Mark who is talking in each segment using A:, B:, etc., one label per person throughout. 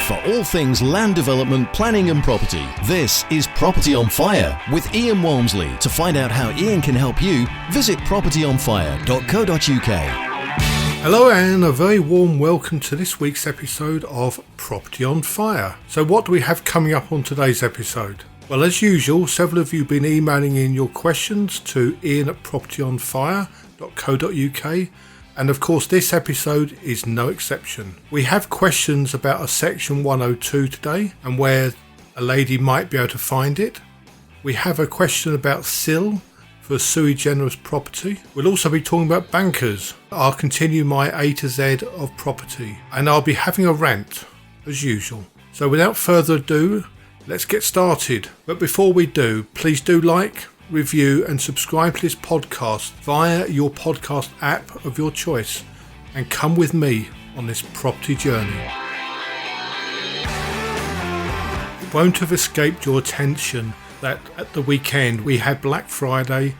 A: for all things land development, planning and property. This is Property on Fire with Ian Walmsley. To find out how Ian can help you, visit propertyonfire.co.uk.
B: Hello and a very warm welcome to this week's episode of Property on Fire. So what do we have coming up on today's episode? Well, as usual, several of you have been emailing in your questions to ian@propertyonfire.co.uk. And of course, this episode is no exception. We have questions about a section 102 today and where a lady might be able to find it. We have a question about CIL for a sui generis property. We'll also be talking about bankers. I'll continue my A to Z of property and I'll be having a rant as usual. So without further ado, let's get started. But before we do, please do like, review and subscribe to this podcast via your podcast app of your choice and come with me on this property journey. It won't have escaped your attention that at the weekend we had Black Friday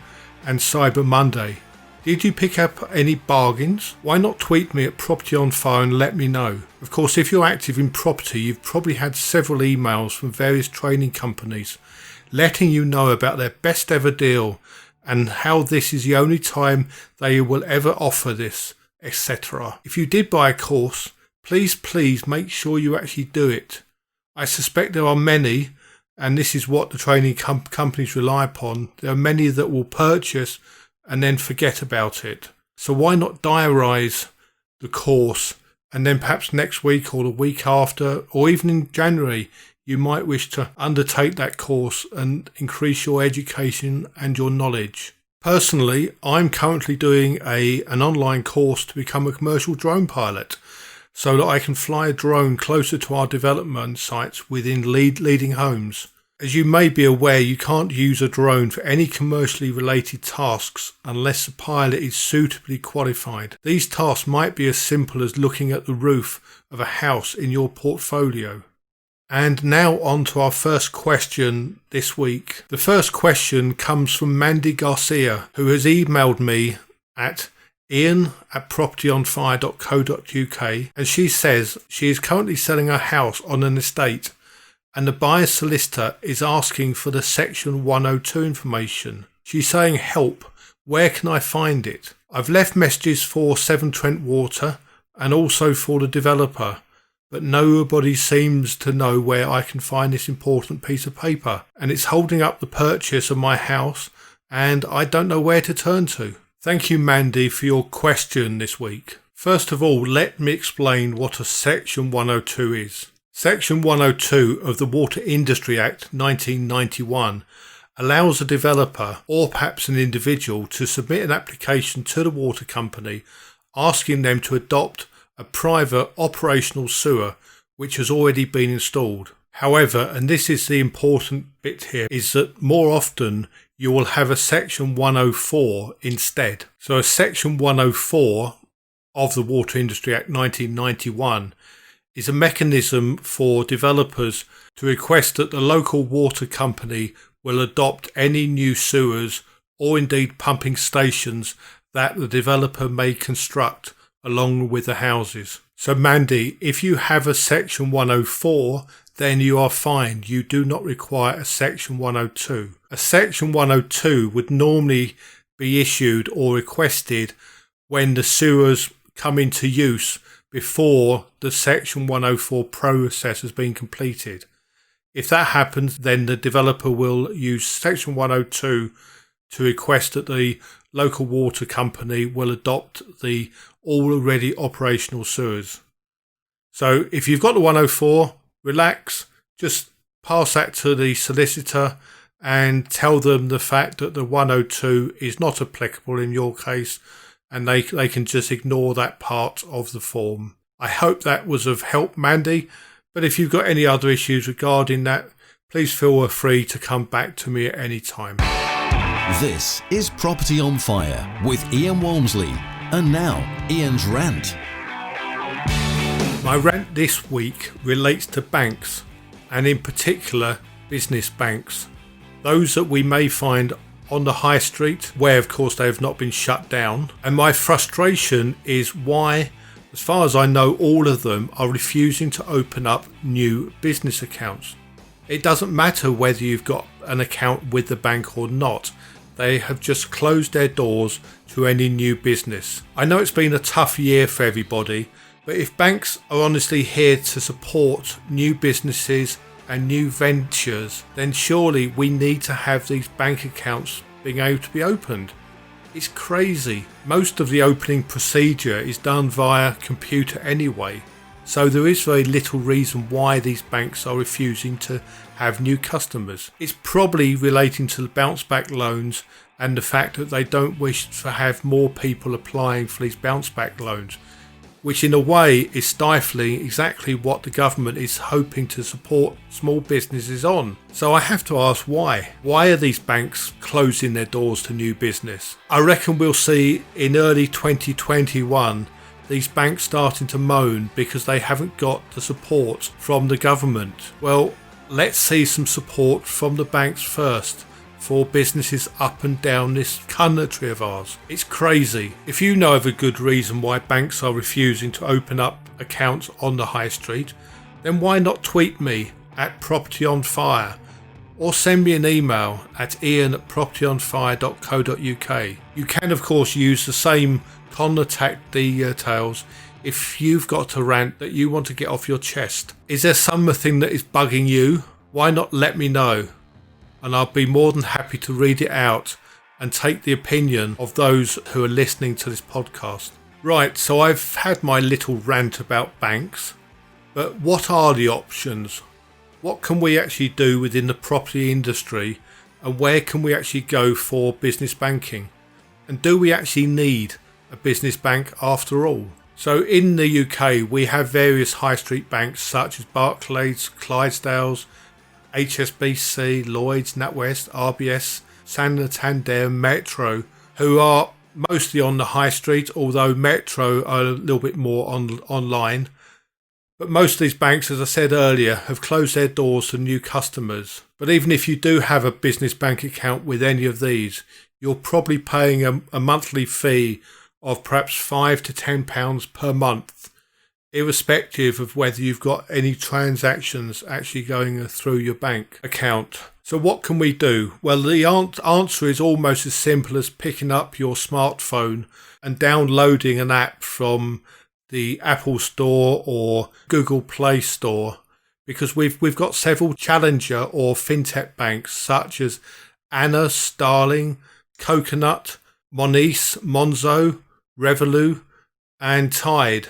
B: and Cyber Monday. Did you pick up any bargains? Why not tweet me at Property on Fire and let me know? Of course, if you're active in property, you've probably had several emails from various training companies letting you know about their best ever deal and how this is the only time they will ever offer this, etc. If you did buy a course, please make sure you actually do it. I suspect there are many, and this is what the training companies rely upon, there are many that will purchase and then forget about it. So why not diarise the course and then perhaps next week or the week after or even in January you might wish to undertake that course and increase your education and your knowledge. Personally, I'm currently doing an online course to become a commercial drone pilot so that I can fly a drone closer to our development sites within leading homes. As you may be aware, you can't use a drone for any commercially related tasks unless the pilot is suitably qualified. These tasks might be as simple as looking at the roof of a house in your portfolio. And now on to our first question this week. The first question comes from Mandy Garcia, who has emailed me at ian@propertyonfire.co.uk, and she says she is currently selling her house on an estate and the buyer's solicitor is asking for the section 102 information. She's saying, help, where can I find it? I've left messages for Severn Trent Water and also for the developer, but nobody seems to know where I can find this important piece of paper, and it's holding up the purchase of my house and I don't know where to turn to. Thank you, Mandy, for your question this week. First of all, let me explain what a section 102 is. Section 102 of the Water Industry Act 1991 allows a developer or perhaps an individual to submit an application to the water company asking them to adopt a private operational sewer which has already been installed. However, and this is the important bit here, is that more often you will have a section 104 instead. So a section 104 of the Water Industry Act 1991 is a mechanism for developers to request that the local water company will adopt any new sewers or indeed pumping stations that the developer may construct along with the houses. So Mandy, if you have a section 104, then you are fine. You do not require a section 102. A section 102 would normally be issued or requested when the sewers come into use before the section 104 process has been completed. If that happens, then the developer will use section 102 to request that the local water company will adopt the already operational sewers. So if you've got the 104, relax, just pass that to the solicitor and tell them the fact that the 102 is not applicable in your case, and they can just ignore that part of the form. I hope that was of help, Mandy, but if you've got any other issues regarding that, please feel free to come back to me at any time.
A: This is Property on Fire with Ian Walmsley. And now, Ian's Rant.
B: My rant this week relates to banks, and in particular business banks. Those that we may find on the high street, where of course they have not been shut down. And my frustration is why As far as I know, all of them are refusing to open up new business accounts. It doesn't matter whether you've got an account with the bank or not. They have just closed their doors to any new business. I know it's been a tough year for everybody, but if banks are honestly here to support new businesses and new ventures, then surely we need to have these bank accounts being able to be opened. It's crazy. Most of the opening procedure is done via computer anyway, so there is very little reason why these banks are refusing to have new customers. It's probably relating to the bounce back loans and the fact that they don't wish to have more people applying for these bounce back loans, which in a way is stifling exactly what the government is hoping to support small businesses on. So I have to ask why? Why are these banks closing their doors to new business? I reckon we'll see in early 2021 these banks starting to moan because they haven't got the support from the government. Well, let's see some support from the banks first for businesses up and down this country of ours. It's crazy. If you know of a good reason why banks are refusing to open up accounts on the high street, then why not tweet me at Property on Fire or send me an email at ian@propertyonfire.co.uk. You can of course use the same contact details if you've got a rant that you want to get off your chest. Is there something that is bugging you? Why not let me know? And I'll be more than happy to read it out and take the opinion of those who are listening to this podcast. Right, so I've had my little rant about banks, but what are the options? What can we actually do within the property industry, and where can we actually go for business banking? And do we actually need a business bank after all? So in the UK, we have various high street banks such as Barclays, Clydesdales, HSBC, Lloyds, NatWest, RBS, Santander, Metro, who are mostly on the high street, although Metro are a little bit more online. But most of these banks, as I said earlier, have closed their doors to new customers. But even if you do have a business bank account with any of these, you're probably paying a monthly fee of perhaps £5 to £10 per month, irrespective of whether you've got any transactions actually going through your bank account. So what can we do? Well, the answer is almost as simple as picking up your smartphone and downloading an app from the Apple Store or Google Play Store, because we've got several challenger or fintech banks such as Anna, Starling, Coconut, Monice, Monzo, Revolut and Tide.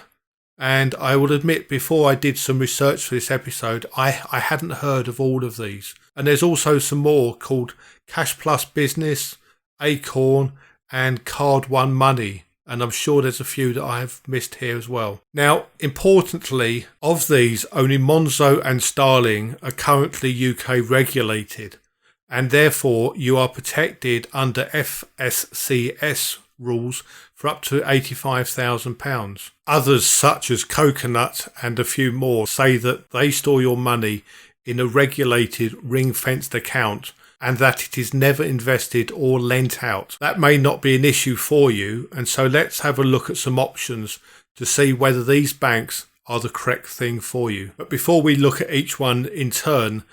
B: And I will admit, before I did some research for this episode, I hadn't heard of all of these. And there's also some more called Cash Plus Business, Acorn and Card One Money. And I'm sure there's a few that I have missed here as well. Now, importantly, of these, only Monzo and Starling are currently UK regulated, and therefore you are protected under FSCS rules for up to £85,000. Others, such as Coconut and a few more, say that they store your money in a regulated ring-fenced account and that it is never invested or lent out. That may not be an issue for you, and so let's have a look at some options to see whether these banks are the correct thing for you. But before we look at each one in turn,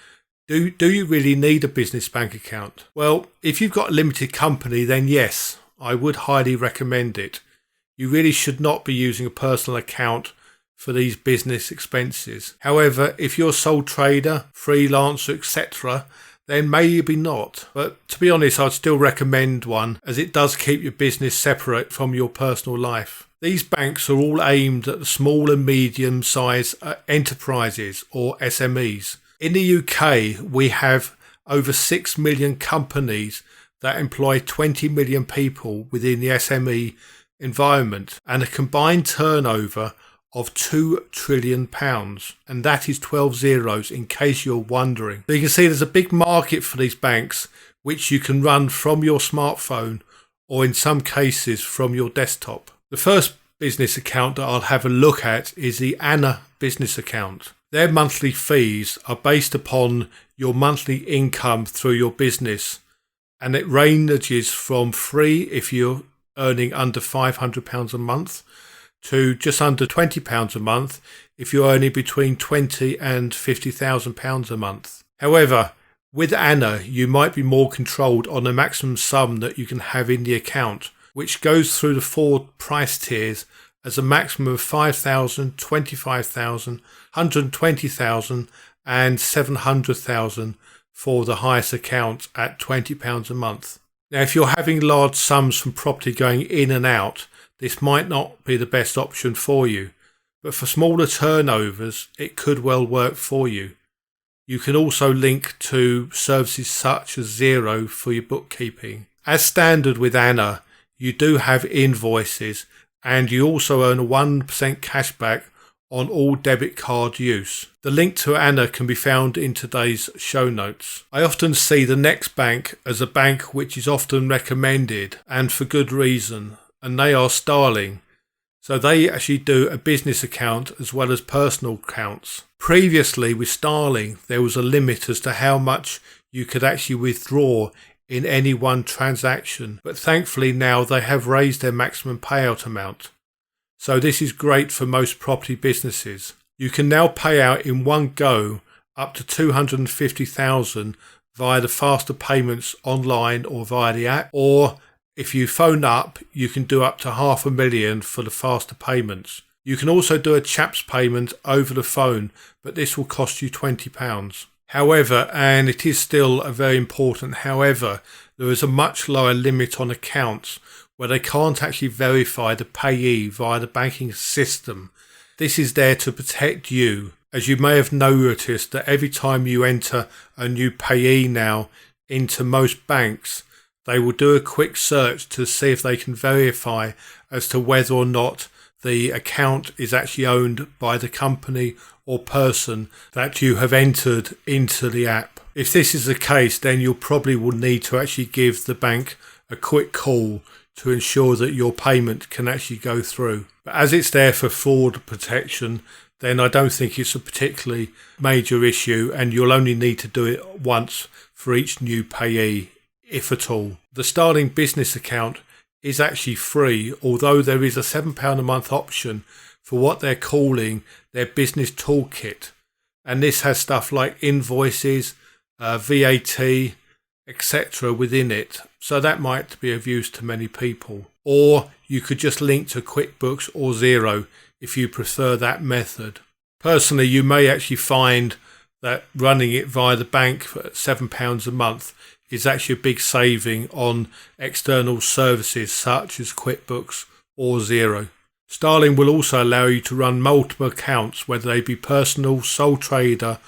B: do you really need a business bank account? Well, if you've got a limited company, then yes, I would highly recommend it. You really should not be using a personal account for these business expenses. However, if you're a sole trader, freelancer, etc., then maybe not. But to be honest, I'd still recommend one, as it does keep your business separate from your personal life. These banks are all aimed at the small and medium-sized enterprises or SMEs. In the UK, we have over 6 million companies that employ 20 million people within the SME environment and a combined turnover of £2 trillion, and that is 12 zeros in case you're wondering. So you can see there's a big market for these banks, which you can run from your smartphone or in some cases from your desktop. The first business account that I'll have a look at is the Anna business account. Their monthly fees are based upon your monthly income through your business, and it ranges from free if you're earning under £500 a month to just under £20 a month if you're earning between £20,000 and £50,000 a month. However, with Anna, you might be more controlled on the maximum sum that you can have in the account, which goes through the 4 price tiers as a maximum of £5,000, £25,000, £120,000 and £700,000 for the highest account at £20 a month. Now, if you're having large sums from property going in and out, this might not be the best option for you, but for smaller turnovers, it could well work for you. You can also link to services such as Xero for your bookkeeping. As standard with Anna, you do have invoices and you also earn a 1% cashback on all debit card use. The link to Anna can be found in today's show notes. I often see the Next Bank as a bank which is often recommended, and for good reason, and they are Starling. So they actually do a business account as well as personal accounts. Previously with Starling, there was a limit as to how much you could actually withdraw in any one transaction, but thankfully now they have raised their maximum payout amount. So this is great for most property businesses. You can now pay out in one go up to $250,000 via the faster payments online or via the app, or if you phone up, you can do up to $500,000 for the faster payments. You can also do a CHAPS payment over the phone, but this will cost you £20. However, and it is still a very important however, there is a much lower limit on accounts where they can't actually verify the payee via the banking system. This is there to protect you, as you may have noticed that every time you enter a new payee now into most banks, they will do a quick search to see if they can verify as to whether or not the account is actually owned by the company or person that you have entered into the app. If this is the case, then you probably will need to actually give the bank a quick call to ensure that your payment can actually go through. But as it's there for fraud protection, then I don't think it's a particularly major issue, and you'll only need to do it once for each new payee, if at all. The Starling business account is actually free, although there is a £7 a month option for what they're calling their business toolkit. And this has stuff like invoices, VAT, etc. within it. So that might be of use to many people. Or you could just link to QuickBooks or Xero if you prefer that method. Personally, you may actually find that running it via the bank for £7 a month is actually a big saving on external services such as QuickBooks or Xero. Starling will also allow you to run multiple accounts, whether they be personal, sole trader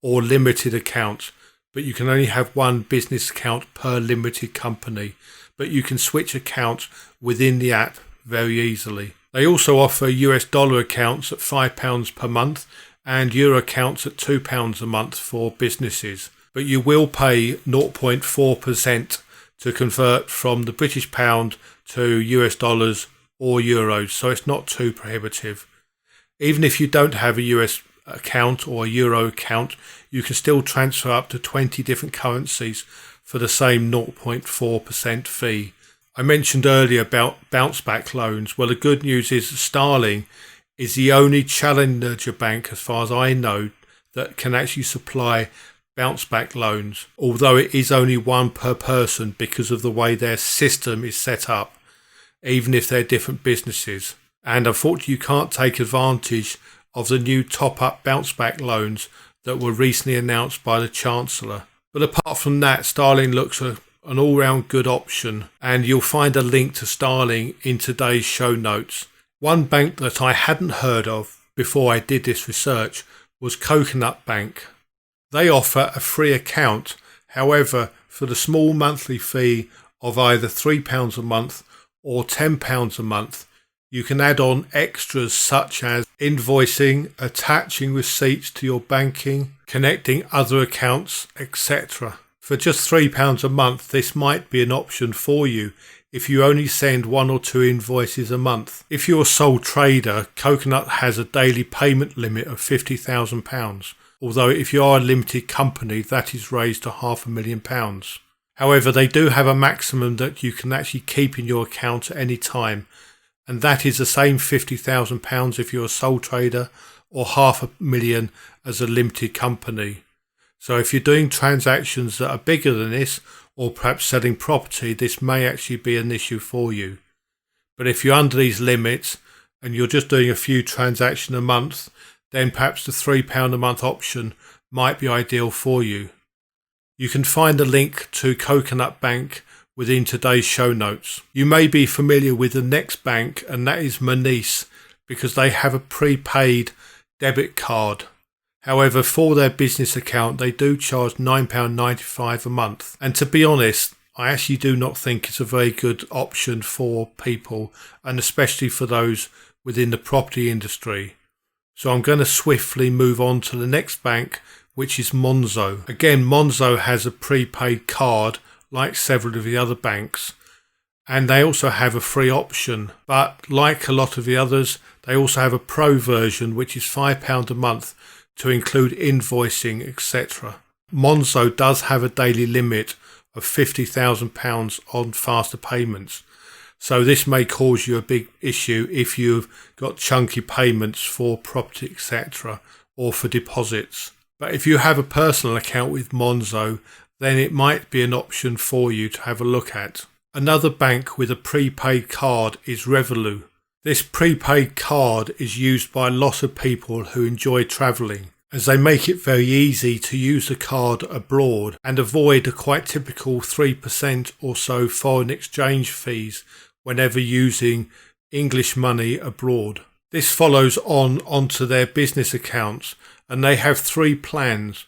B: or limited accounts, but you can only have one business account per limited company, but you can switch accounts within the app very easily. They also offer US dollar accounts at £5 per month and euro accounts at £2 a month for businesses, but you will pay 0.4% to convert from the British pound to US dollars or euros, so it's not too prohibitive. Even if you don't have a US account or a euro account, you can still transfer up to 20 different currencies for the same 0.4% fee. I mentioned earlier about bounce back loans. Well, the good news is that Starling is the only challenger bank, as far as I know, that can actually supply bounce back loans, although it is only one per person because of the way their system is set up, even if they're different businesses. And unfortunately, you can't take advantage of the new top-up bounce-back loans that were recently announced by the Chancellor. But apart from that, Starling looks an all-round good option, and you'll find a link to Starling in today's show notes. One bank that I hadn't heard of before I did this research was Coconut Bank. They offer a free account, however, for the small monthly fee of either £3 a month or £10 a month, you can add on extras such as invoicing, attaching receipts to your banking, connecting other accounts, etc. For just £3 a month, this might be an option for you if you only send 1 or 2 invoices a month. If you're a sole trader, Coconut has a daily payment limit of £50,000, although if you are a limited company, that is raised to £500,000. However, they do have a maximum that you can actually keep in your account at any time, and that is the same £50,000 if you're a sole trader, or £500,000 as a limited company. So if you're doing transactions that are bigger than this, or perhaps selling property, this may actually be an issue for you. But if you're under these limits and you're just doing a few transactions a month, then perhaps the £3 a month option might be ideal for you. You can find a link to Coconut Bank within today's show notes. You may be familiar with the next bank, and that is Pease, because they have a prepaid debit card. However, for their business account, they do charge £9.95 a month. And to be honest, I actually do not think it's a very good option for people, and especially for those within the property industry. So I'm going to swiftly move on to the next bank, which is Monzo. Again, Monzo has a prepaid card like several of the other banks, and they also have a free option. But like a lot of the others, they also have a pro version, which is £5 a month to include invoicing, etc. Monzo does have a daily limit of £50,000 on faster payments. So this may cause you a big issue if you've got chunky payments for property, etc., or for deposits. But if you have a personal account with Monzo, then it might be an option for you to have a look at. Another bank with a prepaid card is Revolut. This prepaid card is used by a lot of people who enjoy travelling, as they make it very easy to use the card abroad and avoid the quite typical 3% or so foreign exchange fees whenever using English money abroad. This follows onto their business accounts, and they have 3 plans.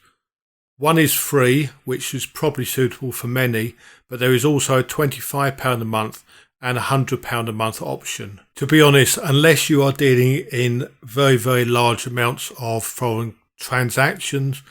B: One is free, which is probably suitable for many, but there is also a £25 a month and a £100 a month option. To be honest, unless you are dealing in very, very large amounts of foreign transactions,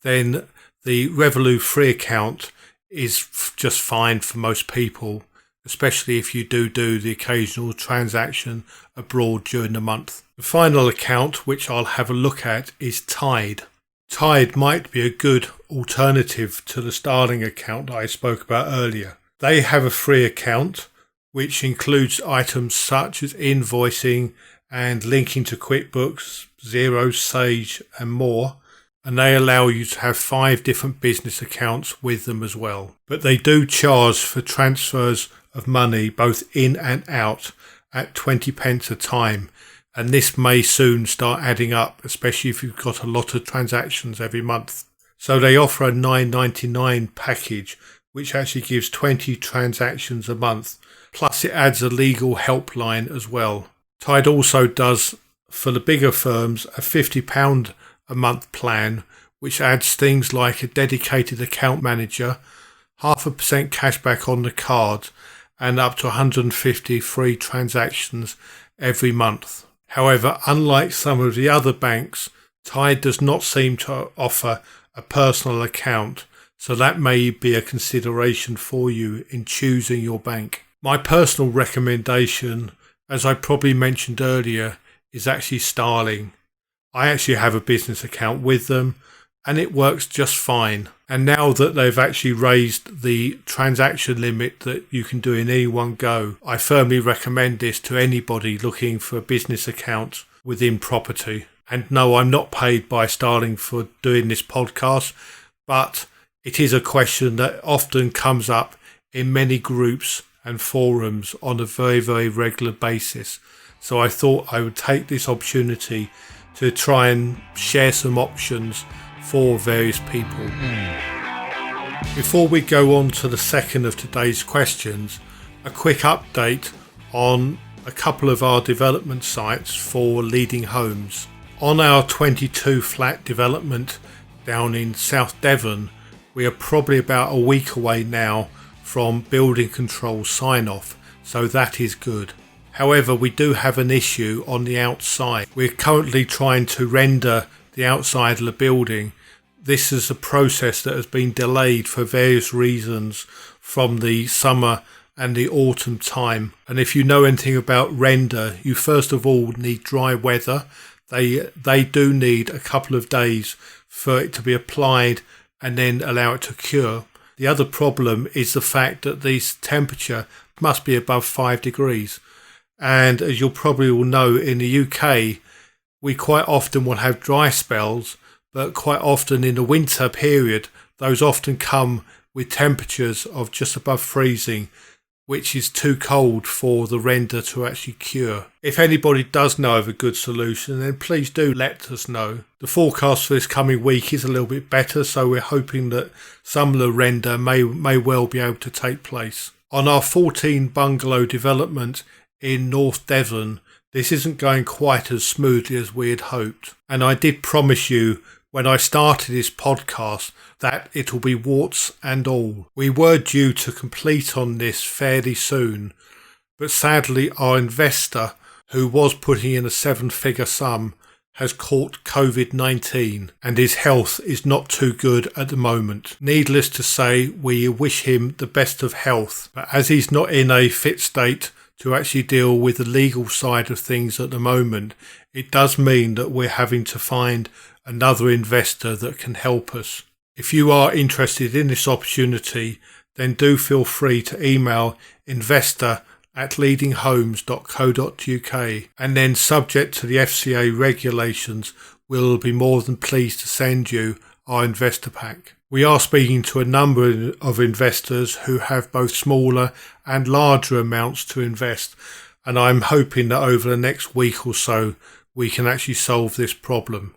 B: then the Revolut free account is just fine for most people, especially if you do the occasional transaction abroad during the month. The final account, which I'll have a look at, is Tide. Tide might be a good alternative to the Starling account that I spoke about earlier. They have a free account, which includes items such as invoicing and linking to QuickBooks, Xero, Sage and more, and they allow you to have 5 different business accounts with them as well. But they do charge for transfers of money both in and out at 20 pence a time, and this may soon start adding up, especially if you've got a lot of transactions every month. So they offer a $9.99 package, which actually gives 20 transactions a month, plus it adds a legal helpline as well. Tide also does, for the bigger firms, a £50 a month plan, which adds things like a dedicated account manager, 0.5% cashback on the card, and up to 150 free transactions every month. However, unlike some of the other banks, Tide does not seem to offer a personal account, so that may be a consideration for you in choosing your bank. My personal recommendation, as I probably mentioned earlier, is actually Starling. I actually have a business account with them, and it works just fine. And now that they've actually raised the transaction limit that you can do in any one go, I firmly recommend this to anybody looking for a business account within property. And no, I'm not paid by Starling for doing this podcast, but it is a question that often comes up in many groups and forums on a very, very regular basis. So I thought I would take this opportunity to try and share some options for various people. Before we go on to the second of today's questions, a quick update on a couple of our development sites for leading homes. On our 22 flat development down in South Devon, we are probably about a week away now from building control sign off, so that is good. However, we do have an issue on the outside. We're currently trying to render the outside of the building. This is a process that has been delayed for various reasons from the summer and the autumn time. And if you know anything about render, you first of all need dry weather. They do need a couple of days for it to be applied and then allow it to cure. The other problem is the fact that this temperature must be above 5 degrees. And as you'll probably all know, in the UK, we quite often will have dry spells, but quite often in the winter period, those often come with temperatures of just above freezing, which is too cold for the render to actually cure. If anybody does know of a good solution, then please do let us know. The forecast for this coming week is a little bit better, so we're hoping that some of the render may well be able to take place. On our 14 bungalow development in North Devon, this isn't going quite as smoothly as we had hoped. And I did promise you when I started this podcast that it'll be warts and all. We were due to complete on this fairly soon, but sadly our investor, who was putting in a 7-figure sum, has caught COVID-19 and his health is not too good at the moment. Needless to say, we wish him the best of health, but as he's not in a fit state to actually deal with the legal side of things at the moment, it does mean that we're having to find another investor that can help us. If you are interested in this opportunity, then do feel free to email investor@leadinghomes.co.uk, and then subject to the FCA regulations, we'll be more than pleased to send you our investor pack. We are speaking to a number of investors who have both smaller and larger amounts to invest, and I'm hoping that over the next week or so we can actually solve this problem.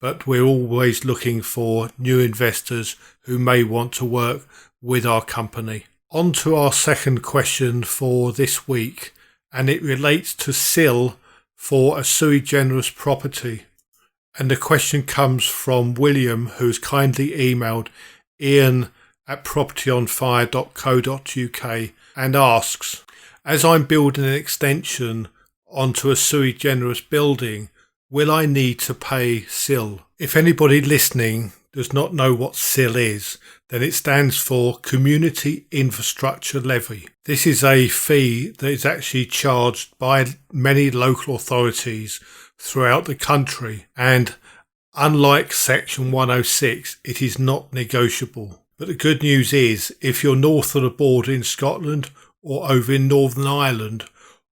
B: But we're always looking for new investors who may want to work with our company. On to our second question for this week, and it relates to CIL for a sui generis property. And the question comes from William, who's kindly emailed ian@propertyonfire.co.uk and asks, as I'm building an extension onto a sui generis building, will I need to pay CIL? If anybody listening does not know what CIL is, then it stands for Community Infrastructure Levy. This is a fee that is actually charged by many local authorities throughout the country, and unlike Section 106, it is not negotiable. But the good news is, if you're north of the border in Scotland or over in Northern Ireland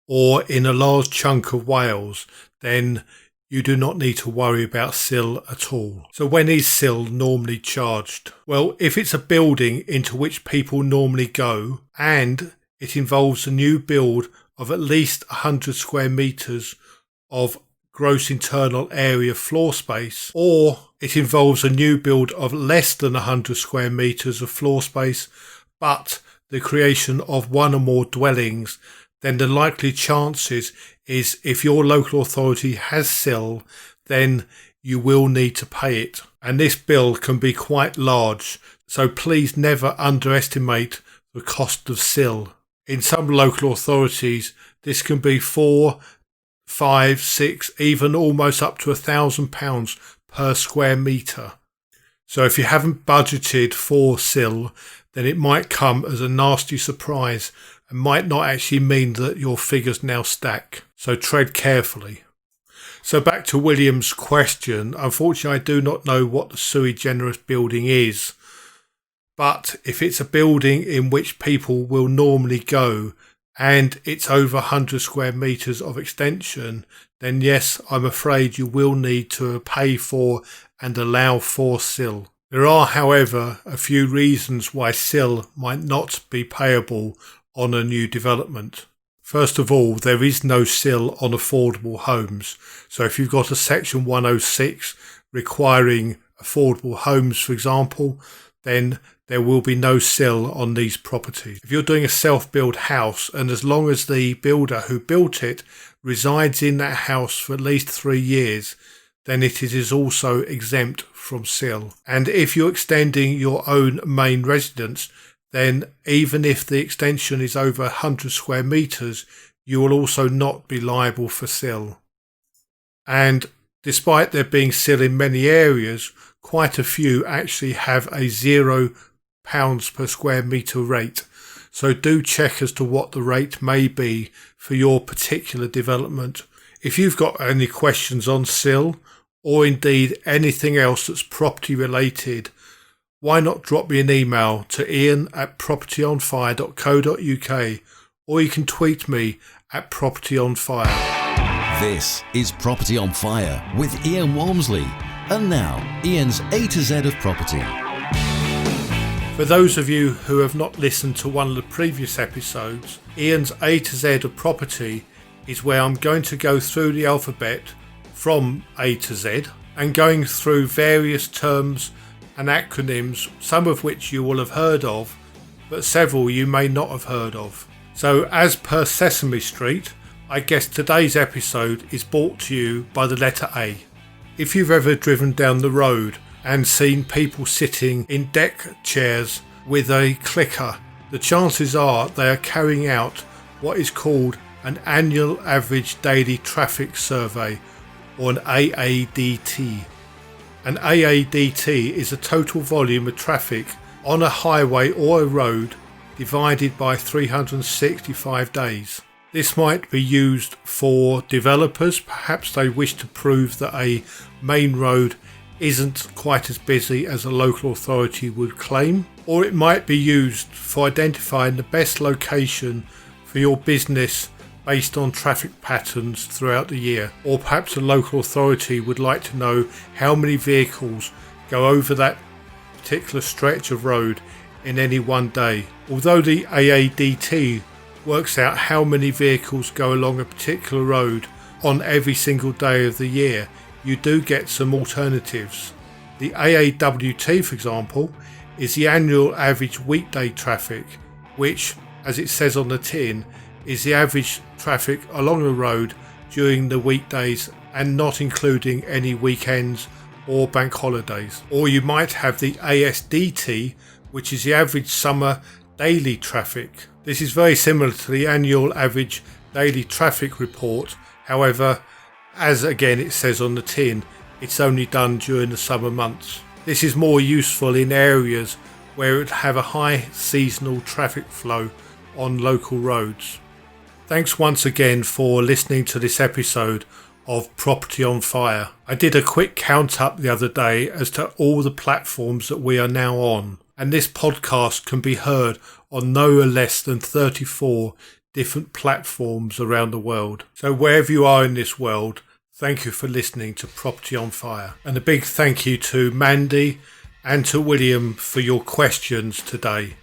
B: or in a large chunk of Wales, then you do not need to worry about CIL at all. So when is CIL normally charged? Well, if it's a building into which people normally go and it involves a new build of at least 100 square metres of gross internal area floor space, or it involves a new build of less than 100 square metres of floor space, but the creation of one or more dwellings, then the likely chances is if your local authority has CIL, then you will need to pay it. And this bill can be quite large, so please never underestimate the cost of CIL. In some local authorities, this can be £4, £5, £6, even almost up to £1,000 per square metre. So if you haven't budgeted for CIL, then it might come as a nasty surprise and might not actually mean that your figures now stack. So tread carefully. So back to William's question. Unfortunately, I do not know what the sui generis building is. But if it's a building in which people will normally go and it's over 100 square metres of extension, then yes, I'm afraid you will need to pay for and allow for CIL. There are, however, a few reasons why CIL might not be payable on a new development. First of all, there is no CIL on affordable homes. So if you've got a Section 106 requiring affordable homes, for example, then there will be no CIL on these properties. If you're doing a self-build house, and as long as the builder who built it resides in that house for at least 3 years, then it is also exempt from CIL. And if you're extending your own main residence, then even if the extension is over 100 square metres, you will also not be liable for CIL. And despite there being CIL in many areas, quite a few actually have a £0 per square metre rate. So do check as to what the rate may be for your particular development. If you've got any questions on CIL, or indeed anything else that's property related, why not drop me an email to ian@propertyonfire.co.uk, or you can tweet me at Property on Fire.
A: This is Property on Fire with Ian Walmsley. And now, Ian's A to Z of property.
B: For those of you who have not listened to one of the previous episodes, Ian's A to Z of property is where I'm going to go through the alphabet from A to Z and going through various terms and acronyms, some of which you will have heard of, but several you may not have heard of. So as per Sesame Street, I guess today's episode is brought to you by the letter A. If you've ever driven down the road and seen people sitting in deck chairs with a clicker, the chances are they are carrying out what is called an annual average daily traffic survey, or an AADT. An AADT is a total volume of traffic on a highway or a road divided by 365 days. This might be used for developers. Perhaps they wish to prove that a main road isn't quite as busy as a local authority would claim. Or it might be used for identifying the best location for your business based on traffic patterns throughout the year. Or perhaps a local authority would like to know how many vehicles go over that particular stretch of road in any one day. Although the AADT works out how many vehicles go along a particular road on every single day of the year, you do get some alternatives. The AAWT, for example, is the annual average weekday traffic, which, as it says on the tin, is the average traffic along the road during the weekdays and not including any weekends or bank holidays. Or you might have the ASDT, which is the average summer daily traffic. This is very similar to the annual average daily traffic report. However, as again it says on the tin, it's only done during the summer months. This is more useful in areas where it would have a high seasonal traffic flow on local roads. Thanks once again for listening to this episode of Property on Fire. I did a quick count up the other day as to all the platforms that we are now on, and this podcast can be heard on no less than 34 different platforms around the world. So wherever you are in this world, thank you for listening to Property on Fire. And a big thank you to Mandy and to William for your questions today.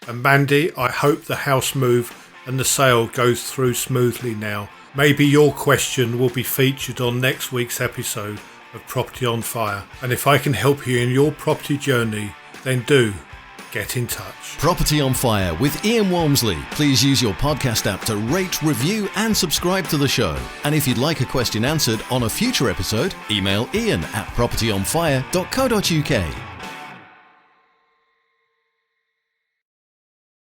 B: And Mandy, I hope the house move and the sale goes through smoothly now. Maybe your question will be featured on next week's episode of Property on Fire. And if I can help you in your property journey, then do get in touch.
A: Property on Fire with Ian Walmsley. Please use your podcast app to rate, review and subscribe to the show. And if you'd like a question answered on a future episode, email ian@propertyonfire.co.uk.